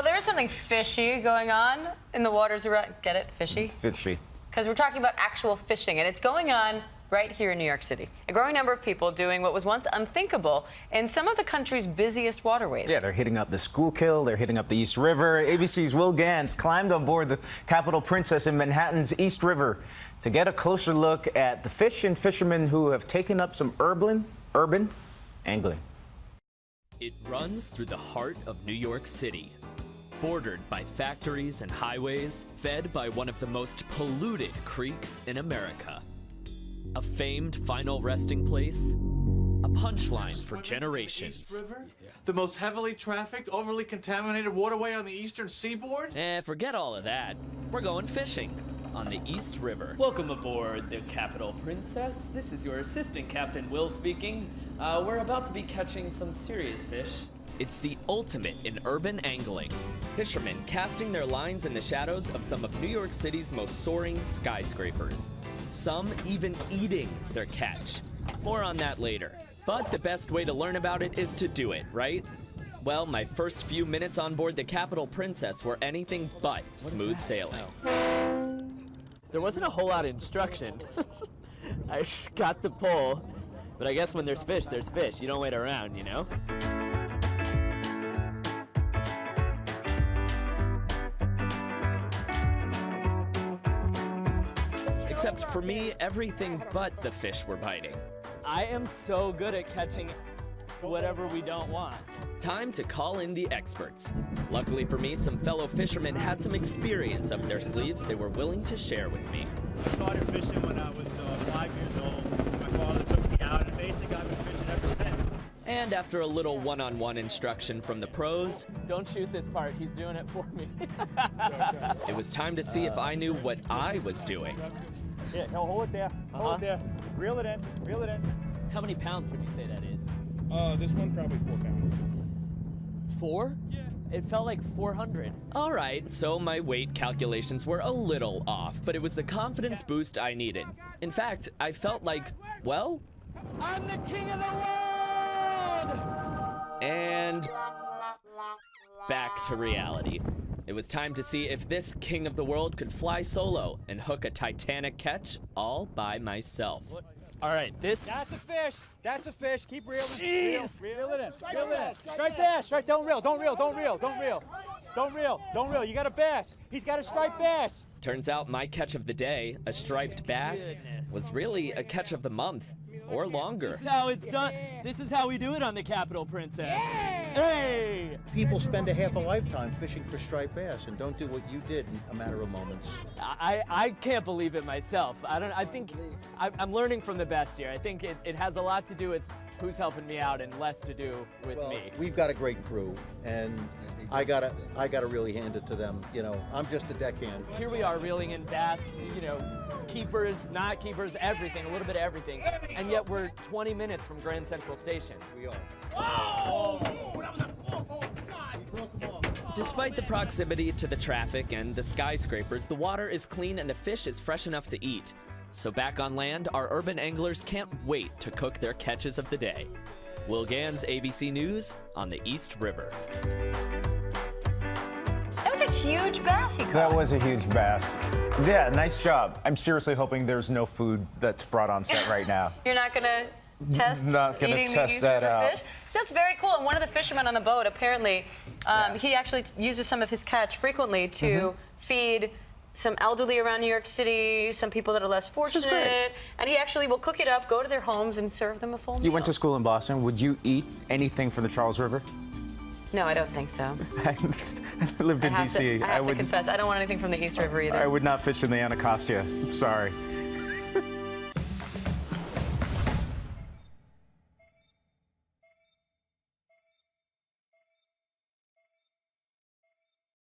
Well, there is something fishy going on in the waters around. Get it? Fishy? Fishy. Because we're talking about actual fishing, and it's going on right here in New York City. A growing number of people doing what was once unthinkable in some of the country's busiest waterways. Yeah, they're hitting up the Schuylkill, they're hitting up the East River. ABC's Will Gans climbed on board the Capital Princess in Manhattan's East River to get a closer look at the fish and fishermen who have taken up some urban angling. It runs through the heart of New York City, bordered by factories and highways, fed by one of the most polluted creeks in America. A famed final resting place, a punchline for generations. East River? The most heavily trafficked, overly contaminated waterway on the eastern seaboard? Forget all of that. We're going fishing on the East River. Welcome aboard the Capital Princess. This is your assistant, Captain Will speaking. We're about to be catching some serious fish. It's the ultimate in urban angling. Fishermen casting their lines in the shadows of some of New York City's most soaring skyscrapers. Some even eating their catch. More on that later. But the best way to learn about it is to do it, right? Well, my first few minutes on board the Capital Princess were anything but smooth sailing. There wasn't a whole lot of instruction. I got the pole, but I guess when there's fish, there's fish. You don't wait around, you know? Except for me, everything but the fish were biting. I am so good at catching whatever we don't want. Time to call in the experts. Luckily for me, some fellow fishermen had some experience up their sleeves they were willing to share with me. I started fishing when I was 5 years old. My father took me out, and basically I've been fishing ever since. And after a little one-on-one instruction from the pros, Don't shoot this part, he's doing it for me. it was time to see if I knew what I was doing. Yeah, no, hold it there. Hold it there. Reel it in. Reel it in. How many pounds would you say that is? This one probably 4 pounds. 4? Yeah. It felt like 400. All right, so my weight calculations were a little off, but it was the confidence boost I needed. In fact, I felt like, well, I'm the king of the world! and back to reality. It was time to see if this king of the world could fly solo and hook a Titanic catch all by myself. All right, this... That's a fish. That's a fish. Keep reeling. Jeez. Reel it in. Reel it in. Strike there. Strike. Don't reel. Don't reel. Don't reel. Don't reel. Don't reel. Don't reel. You got a bass. He's got a striped bass. Turns out my catch of the day, a striped bass, was really a catch of the month, or longer. This is how it's done. This is how we do it on the Capital Princess. Hey! People spend a half a lifetime fishing for striped bass and don't do what you did in a matter of moments. I can't believe it myself. I think I'm learning from the best here. I think it has a lot to do with who's helping me out and less to do with me. We've got a great crew, and I gotta really hand it to them. You know, I'm just a deckhand. Here we are reeling in bass, you know, keepers, not keepers, everything, a little bit of everything, and yet we're 20 minutes from Grand Central Station. We are. Despite the proximity to the traffic and the skyscrapers, the water is clean and the fish is fresh enough to eat. So back on land, our urban anglers can't wait to cook their catches of the day. Will Gans, ABC News, on the East River. That was a huge bass he caught. That was a huge bass. Yeah, nice job. I'm seriously hoping there's no food that's brought on set right now. You're not going to test Not gonna eating test the East that River out. fish? So that's very cool. And one of the fishermen on the boat, apparently, he actually uses some of his catch frequently to feed some elderly around New York City, some people that are less fortunate, and he actually will cook it up, go to their homes, and serve them a full meal. You went to school in Boston. Would you eat anything from the Charles River? No, I don't think so. I lived in D.C. I have to confess, I don't want anything from the East River either. I would not fish in the Anacostia. Sorry.